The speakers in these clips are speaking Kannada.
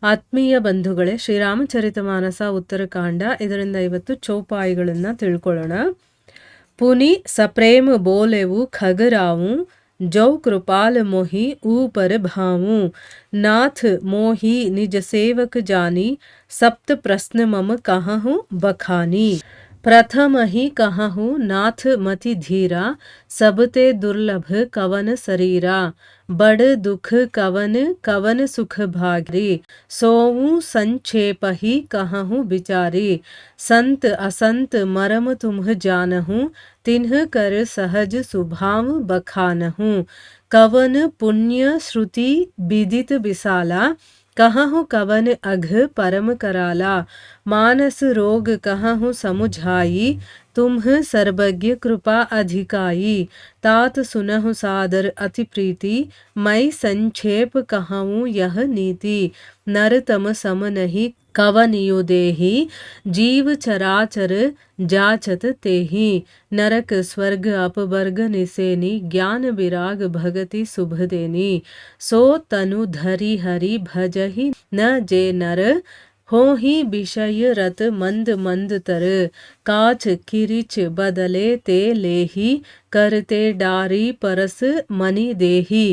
ಆತ್ಮೀಯ ಬಂಧುಗಳೇ, ಶ್ರೀರಾಮಚರಿತಮಾನಸ ಉತ್ತರಕಾಂಡ, ಇದರಿಂದ ಇವತ್ತು ಚೌಪಾಯಿಗಳನ್ನು ತಿಳ್ಕೊಳ್ಳೋಣ. ಪುನಿ ಸಪ್ರೇಮ ಬೋಲೆವು ಖಗರಾವು ಜೌ ಕೃಪಾಲ ಮೋಹಿ ऊपर भावूं नाथ मोही निज सेवक जानी सप्त प्रश्न मम कहूँ बखानी प्रथम ही कहूँ नाथ मति धीरा सबते दुर्लभ कवन शरीरा बड़ दुख कवन कवन सुख भागरी सोऊं संक्षेप ही कहूँ बिचारी संत असंत मरम तुम्ह जानहूँ तिन्ह कर सहज सुभाव बखानहूँ कवन पुण्य श्रुति विदित विशाला कहूँ कवन अघ परम कराला मानस रोग कहूँ समुझाई तुम्ह सर्वज्ञ कृपा अधिकाई तात सुनहु सादर अति प्रीति मैं संक्षेप कहूँ यह नीति नरतम सम नहीं कवनियो देहि जीव चराचर जाचत तेहि नरक स्वर्ग अपवर्ग निसेनी ज्ञान विराग भगति शुभ देनी सो तनु धरि हरि भजहि न जे नर हो ही विषय रत मंद मंद तर काच किरिच बदले ते लेही करते डारी परस मನಿ ದೇಹಿ.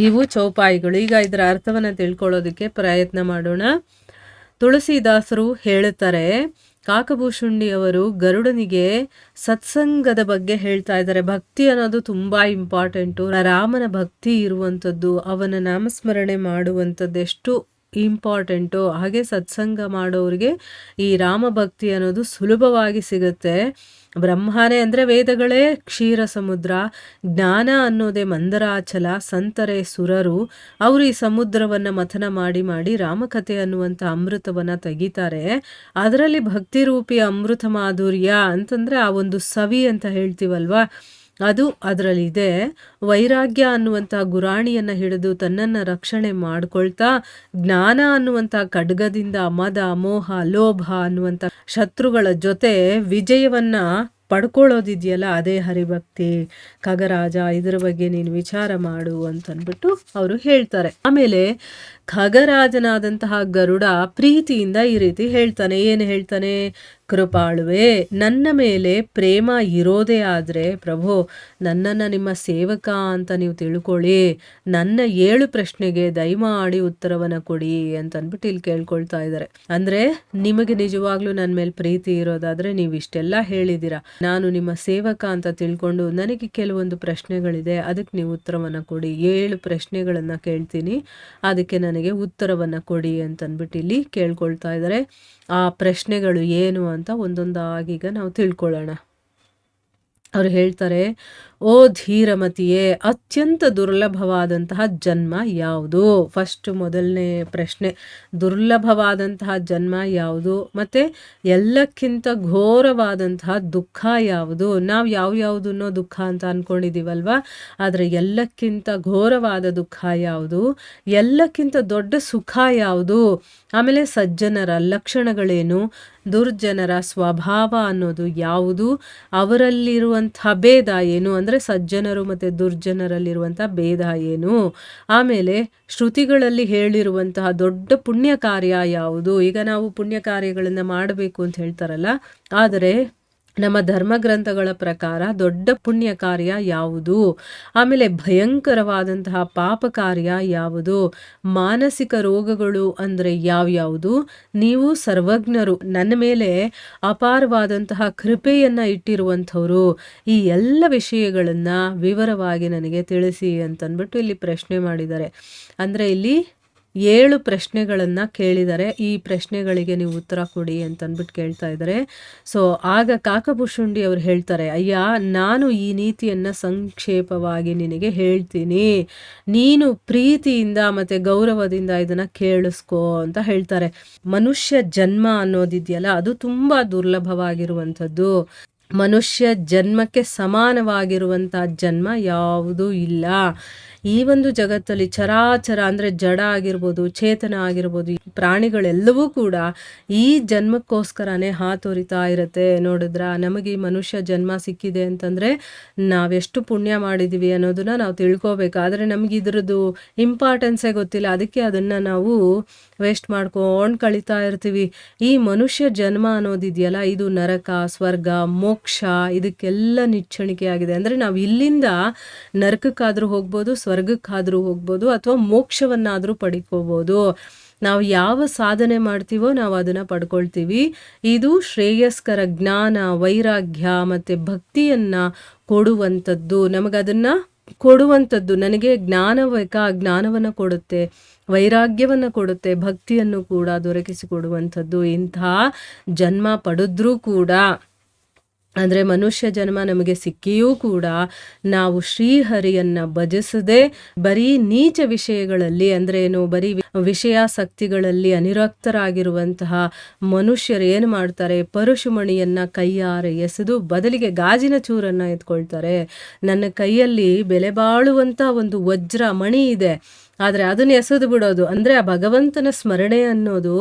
ಇವು ಚೌಪಾಯಿಗಳು. ಈಗ ಇದರ ಅರ್ಥವನ್ನು ತಿಳ್ಕೊಳ್ಳೋದಕ್ಕೆ ಪ್ರಯತ್ನ ಮಾಡೋಣ. ತುಳಸಿದಾಸರು ಹೇಳುತ್ತಾರೆ, ಕಾಕಭೂಷುಂಡಿಯವರು ಗರುಡನಿಗೆ ಸತ್ಸಂಗದ ಬಗ್ಗೆ ಹೇಳ್ತಾ ಇದ್ದಾರೆ. ಭಕ್ತಿ ಅನ್ನೋದು ತುಂಬಾ ಇಂಪಾರ್ಟೆಂಟು. ರಾಮನ ಭಕ್ತಿ ಇರುವಂಥದ್ದು, ಅವನ ನಾಮಸ್ಮರಣೆ ಮಾಡುವಂಥದ್ದು ಎಷ್ಟು ಇಂಪಾರ್ಟೆಂಟು. ಹಾಗೆ ಸತ್ಸಂಗ ಮಾಡೋರಿಗೆ ಈ ರಾಮ ಭಕ್ತಿ ಅನ್ನೋದು ಸುಲಭವಾಗಿ ಸಿಗುತ್ತೆ. ಬ್ರಹ್ಮನೇ ಅಂದರೆ ವೇದಗಳೇ ಕ್ಷೀರ ಸಮುದ್ರ, ಜ್ಞಾನ ಅನ್ನೋದೇ ಮಂದರಾಚಲ, ಸಂತರೇ ಸುರರು. ಅವರು ಈ ಸಮುದ್ರವನ್ನು ಮಥನ ಮಾಡಿ ಮಾಡಿ ರಾಮಕಥೆ ಅನ್ನುವಂಥ ಅಮೃತವನ್ನು ತೆಗಿತಾರೆ. ಅದರಲ್ಲಿ ಭಕ್ತಿ ರೂಪಿ ಅಮೃತ ಮಾಧುರ್ಯ ಅಂತಂದರೆ ಆ ಒಂದು ಸವಿ ಅಂತ ಹೇಳ್ತೀವಲ್ವಾ, ಅದು ಅದರಲ್ಲಿದೆ. ವೈರಾಗ್ಯ ಅನ್ನುವಂಥ ಗುರಾಣಿಯನ್ನು ಹಿಡಿದು ತನ್ನನ್ನು ರಕ್ಷಣೆ ಮಾಡ್ಕೊಳ್ತಾ, ಜ್ಞಾನ ಅನ್ನುವಂಥ ಖಡ್ಗದಿಂದ ಮದ ಮೋಹ ಲೋಭ ಅನ್ನುವಂಥ ಶತ್ರುಗಳ ಜೊತೆ ವಿಜಯವನ್ನ ಪಡ್ಕೊಳ್ಳೋದಿದೆಯಲ್ಲ, ಅದೇ ಹರಿಭಕ್ತಿ. ಖಗರಾಜ, ಇದರ ಬಗ್ಗೆ ನೀನು ವಿಚಾರ ಮಾಡು ಅಂತನ್ಬಿಟ್ಟು ಅವರು ಹೇಳ್ತಾರೆ. ಆಮೇಲೆ ಖಗರಾಜನಾದಂತಹ ಗರುಡ ಪ್ರೀತಿಯಿಂದ ಈ ರೀತಿ ಹೇಳ್ತಾನೆ. ಏನು ಹೇಳ್ತಾನೆ? ಕೃಪಾಳುವೆ, ನನ್ನ ಮೇಲೆ ಪ್ರೇಮ ಇರೋದೇ ಆದರೆ ಪ್ರಭು, ನನ್ನನ್ನು ನಿಮ್ಮ ಸೇವಕ ಅಂತ ನೀವು ತಿಳ್ಕೊಳ್ಳಿ. ನನ್ನ 7 ಪ್ರಶ್ನೆಗೆ ದಯಮಾಡಿ ಉತ್ತರವನ್ನು ಕೊಡಿ ಅಂತ ಅಂದ್ಬಿಟ್ಟು ಇಲ್ಲಿ ಕೇಳ್ಕೊಳ್ತಾ ಇದ್ದಾರೆ. ಅಂದರೆ ನಿಮಗೆ ನಿಜವಾಗ್ಲೂ ನನ್ನ ಮೇಲೆ ಪ್ರೀತಿ ಇರೋದಾದರೆ ನೀವು ಇಷ್ಟೆಲ್ಲ ಹೇಳಿದ್ದೀರಾ, ನಾನು ನಿಮ್ಮ ಸೇವಕ ಅಂತ ತಿಳ್ಕೊಂಡು ನನಗೆ ಕೆಲವೊಂದು ಪ್ರಶ್ನೆಗಳಿದೆ, ಅದಕ್ಕೆ ನೀವು ಉತ್ತರವನ್ನು ಕೊಡಿ. 7 ಪ್ರಶ್ನೆಗಳನ್ನು ಕೇಳ್ತೀನಿ, ಅದಕ್ಕೆ ನನಗೆ ಉತ್ತರವನ್ನು ಕೊಡಿ ಅಂತಂದ್ಬಿಟ್ಟು ಇಲ್ಲಿ ಕೇಳ್ಕೊಳ್ತಾ ಇದ್ದಾರೆ. ಆ ಪ್ರಶ್ನೆಗಳು ಏನು ಅಂತ ಒಂದೊಂದಾಗಿ ಈಗ ನಾವು ತಿಳ್ಕೊಳ್ಳೋಣ. ಅವರು ಹೇಳ್ತಾರೆ, ಓ ಧೀರಮತಿಯೇ, ಅತ್ಯಂತ ದುರ್ಲಭವಾದಂತಹ ಜನ್ಮ ಯಾವುದು? ಫಸ್ಟ್ ಮೊದಲನೇ ಪ್ರಶ್ನೆ, ದುರ್ಲಭವಾದಂತಹ ಜನ್ಮ ಯಾವುದು? ಮತ್ತು ಎಲ್ಲಕ್ಕಿಂತ ಘೋರವಾದಂತಹ ದುಃಖ ಯಾವುದು? ನಾವು ಯಾವ್ಯಾವುದನ್ನೋ ದುಃಖ ಅಂತ ಅಂದ್ಕೊಂಡಿದ್ದೀವಲ್ವ, ಆದರೆ ಎಲ್ಲಕ್ಕಿಂತ ಘೋರವಾದ ದುಃಖ ಯಾವುದು? ಎಲ್ಲಕ್ಕಿಂತ ದೊಡ್ಡ ಸುಖ ಯಾವುದು? ಆಮೇಲೆ ಸಜ್ಜನರ ಲಕ್ಷಣಗಳೇನು? ದುರ್ಜನರ ಸ್ವಭಾವ ಅನ್ನೋದು ಯಾವುದು? ಅವರಲ್ಲಿರುವಂಥ ಭೇದ ಏನು? ಅಂದರೆ ಸಜ್ಜನರು ಮತ್ತು ದುರ್ಜನರಲ್ಲಿರುವಂಥ ಭೇದ ಏನು? ಆಮೇಲೆ ಶ್ರುತಿಗಳಲ್ಲಿ ಹೇಳಿರುವಂತಹ ದೊಡ್ಡ ಪುಣ್ಯ ಕಾರ್ಯ ಯಾವುದು? ಈಗ ನಾವು ಪುಣ್ಯ ಕಾರ್ಯಗಳನ್ನು ಮಾಡಬೇಕು ಅಂತ ಹೇಳ್ತಾರಲ್ಲ, ಆದರೆ ನಮ್ಮ ಧರ್ಮಗ್ರಂಥಗಳ ಪ್ರಕಾರ ದೊಡ್ಡ ಪುಣ್ಯ ಕಾರ್ಯ ಯಾವುದು? ಆಮೇಲೆ ಭಯಂಕರವಾದಂತಹ ಪಾಪ ಕಾರ್ಯ ಯಾವುದು? ಮಾನಸಿಕ ರೋಗಗಳು ಅಂದರೆ ಯಾವ್ಯಾವುದು? ನೀವು ಸರ್ವಜ್ಞರು, ನನ್ನ ಮೇಲೆ ಅಪಾರವಾದಂತಹ ಕೃಪೆಯನ್ನು ಇಟ್ಟಿರುವಂಥವ್ರು, ಈ ಎಲ್ಲ ವಿಷಯಗಳನ್ನು ವಿವರವಾಗಿ ನನಗೆ ತಿಳಿಸಿ ಅಂತಂದ್ಬಿಟ್ಟು ಇಲ್ಲಿ ಪ್ರಶ್ನೆ ಮಾಡಿದ್ದಾರೆ. ಅಂದರೆ ಇಲ್ಲಿ 7 ಪ್ರಶ್ನೆಗಳನ್ನು ಕೇಳಿದ್ದಾರೆ. ಈ ಪ್ರಶ್ನೆಗಳಿಗೆ ನೀವು ಉತ್ತರ ಕೊಡಿ ಅಂತಂದ್ಬಿಟ್ಟು ಕೇಳ್ತಾ ಇದ್ದಾರೆ. ಸೊ ಆಗ ಕಾಕಭೂಷುಂಡಿ ಅವರು ಹೇಳ್ತಾರೆ, ಅಯ್ಯ, ನಾನು ಈ ನೀತಿಯನ್ನು ಸಂಕ್ಷೇಪವಾಗಿ ನಿನಗೆ ಹೇಳ್ತೀನಿ, ನೀನು ಪ್ರೀತಿಯಿಂದ ಮತ್ತು ಗೌರವದಿಂದ ಇದನ್ನು ಕೇಳಿಸ್ಕೋ ಅಂತ ಹೇಳ್ತಾರೆ. ಮನುಷ್ಯ ಜನ್ಮ ಅನ್ನೋದಿದೆಯಲ್ಲ, ಅದು ತುಂಬ ದುರ್ಲಭವಾಗಿರುವಂಥದ್ದು. ಮನುಷ್ಯ ಜನ್ಮಕ್ಕೆ ಸಮಾನವಾಗಿರುವಂಥ ಜನ್ಮ ಯಾವುದೂ ಇಲ್ಲ. ಈ ಒಂದು ಜಗತ್ತಲ್ಲಿ ಚರಾಚರ ಅಂದರೆ ಜಡ ಆಗಿರ್ಬೋದು, ಚೇತನ ಆಗಿರ್ಬೋದು, ಈ ಪ್ರಾಣಿಗಳೆಲ್ಲವೂ ಕೂಡ ಈ ಜನ್ಮಕ್ಕೋಸ್ಕರನೇ ಹಾತೊರಿತಾ ಇರುತ್ತೆ. ನೋಡಿದ್ರ, ನಮಗೆ ಈ ಮನುಷ್ಯ ಜನ್ಮ ಸಿಕ್ಕಿದೆ ಅಂತಂದರೆ ನಾವೆಷ್ಟು ಪುಣ್ಯ ಮಾಡಿದ್ದೀವಿ ಅನ್ನೋದನ್ನ ನಾವು ತಿಳ್ಕೊಬೇಕು. ಆದರೆ ನಮಗೆ ಇದ್ರದ್ದು ಇಂಪಾರ್ಟೆನ್ಸೇ ಗೊತ್ತಿಲ್ಲ. ಅದಕ್ಕೆ ಅದನ್ನು ನಾವು ವೇಸ್ಟ್ ಮಾಡ್ಕೊಂಡು ಕಳೀತಾ ಇರ್ತೀವಿ. ಈ ಮನುಷ್ಯ ಜನ್ಮ ಅನ್ನೋದಿದೆಯಲ್ಲ, ಇದು ನರಕ, ಸ್ವರ್ಗ, ಮೋಕ್ಷ ಇದಕ್ಕೆಲ್ಲ ನಿಚ್ಚಣಿಕೆ ಆಗಿದೆ. ಅಂದರೆ ನಾವು ಇಲ್ಲಿಂದ ನರಕಕ್ಕಾದರೂ ಹೋಗ್ಬೋದು, ಸ್ವರ್ಗಕ್ಕಾದರೂ ಹೋಗ್ಬೋದು, ಅಥವಾ ಮೋಕ್ಷವನ್ನಾದರೂ ಪಡ್ಕೋಬೋದು. ನಾವು ಯಾವ ಸಾಧನೆ ಮಾಡ್ತೀವೋ ನಾವು ಅದನ್ನು ಪಡ್ಕೊಳ್ತೀವಿ. ಇದು ಶ್ರೇಯಸ್ಕರ ಜ್ಞಾನ, ವೈರಾಗ್ಯ ಮತ್ತು ಭಕ್ತಿಯನ್ನು ಕೊಡುವಂಥದ್ದು. ನಮಗದನ್ನು ಕೊಡುವಂಥದ್ದು. ನನಗೆ ಜ್ಞಾನ ಬೇಕಾ, ಜ್ಞಾನವನ್ನು ಕೊಡುತ್ತೆ, ವೈರಾಗ್ಯವನ್ನು ಕೊಡುತ್ತೆ, ಭಕ್ತಿಯನ್ನು ಕೂಡ ದೊರಕಿಸಿಕೊಡುವಂಥದ್ದು. ಇಂಥ ಜನ್ಮ ಪಡೆದ್ರೂ ಕೂಡ, ಅಂದರೆ ಮನುಷ್ಯ ಜನ್ಮ ನಮಗೆ ಸಿಕ್ಕಿಯೂ ಕೂಡ ನಾವು ಶ್ರೀಹರಿಯನ್ನು ಭಜಿಸದೆ ಬರೀ ನೀಚ ವಿಷಯಗಳಲ್ಲಿ, ಅಂದರೆ ಏನು, ಬರೀ ವಿಷಯಾಸಕ್ತಿಗಳಲ್ಲಿ ಅನಿರಕ್ತರಾಗಿರುವಂತಹ ಮನುಷ್ಯರು ಏನು ಮಾಡ್ತಾರೆ, ಪರಶುಮಣಿಯನ್ನು ಕೈಯಾರೆ ಎಸೆದು ಬದಲಿಗೆ ಗಾಜಿನ ಚೂರನ್ನು ಎತ್ಕೊಳ್ತಾರೆ. ನನ್ನ ಕೈಯಲ್ಲಿ ಬೆಲೆ ಬಾಳುವಂಥ ಒಂದು ವಜ್ರ ಮಣಿ ಇದೆ, ಆದರೆ ಅದನ್ನು ಎಸೆದು ಬಿಡೋದು. ಅಂದರೆ ಆ ಭಗವಂತನ ಸ್ಮರಣೆ ಅನ್ನೋದು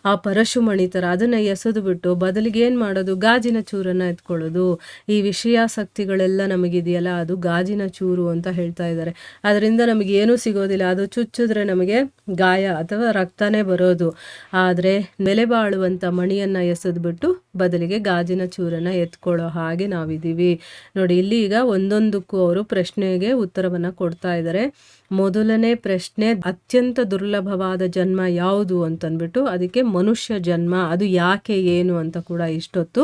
ಆ ಪರಶುಮಣಿ ಥರ, ಅದನ್ನು ಎಸೆದು ಬಿಟ್ಟು ಬದಲಿಗೆ ಏನು ಮಾಡೋದು, ಗಾಜಿನ ಚೂರನ್ನು ಎತ್ಕೊಳ್ಳೋದು. ಈ ವಿಷಯಾಸಕ್ತಿಗಳೆಲ್ಲ ನಮಗಿದೆಯಲ್ಲ, ಅದು ಗಾಜಿನ ಚೂರು ಅಂತ ಹೇಳ್ತಾ ಇದ್ದಾರೆ. ಅದರಿಂದ ನಮಗೇನೂ ಸಿಗೋದಿಲ್ಲ. ಅದು ಚುಚ್ಚಿದ್ರೆ ನಮಗೆ ಗಾಯ ಅಥವಾ ರಕ್ತನೇ ಬರೋದು. ಆದರೆ ಬೆಲೆ ಬಾಳುವಂಥ ಮಣಿಯನ್ನು ಎಸೆದ್ಬಿಟ್ಟು ಬದಲಿಗೆ ಗಾಜಿನ ಚೂರನ್ನು ಎತ್ಕೊಳ್ಳೋ ಹಾಗೆ ನಾವಿದ್ದೀವಿ. ನೋಡಿ, ಇಲ್ಲಿ ಈಗ ಒಂದೊಂದಕ್ಕೂ ಅವರು ಪ್ರಶ್ನೆಗೆ ಉತ್ತರವನ್ನು ಕೊಡ್ತಾ ಇದ್ದಾರೆ. ಮೊದಲನೇ ಪ್ರಶ್ನೆ, ಅತ್ಯಂತ ದುರ್ಲಭವಾದ ಜನ್ಮ ಯಾವುದು ಅಂತಂದ್ಬಿಟ್ಟು, ಅದಕ್ಕೆ ಮನುಷ್ಯ ಜನ್ಮ, ಅದು ಯಾಕೆ ಏನು ಅಂತ ಕೂಡ ಇಷ್ಟೊತ್ತು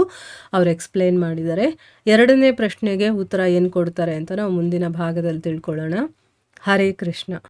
ಅವ್ರು ಎಕ್ಸ್ಪ್ಲೇನ್ ಮಾಡಿದ್ದಾರೆ. ಎರಡನೇ ಪ್ರಶ್ನೆಗೆ ಉತ್ತರ ಏನು ಕೊಡ್ತಾರೆ ಅಂತ ನಾವು ಮುಂದಿನ ಭಾಗದಲ್ಲಿ ತಿಳ್ಕೊಳ್ಳೋಣ. ಹರೇ ಕೃಷ್ಣ.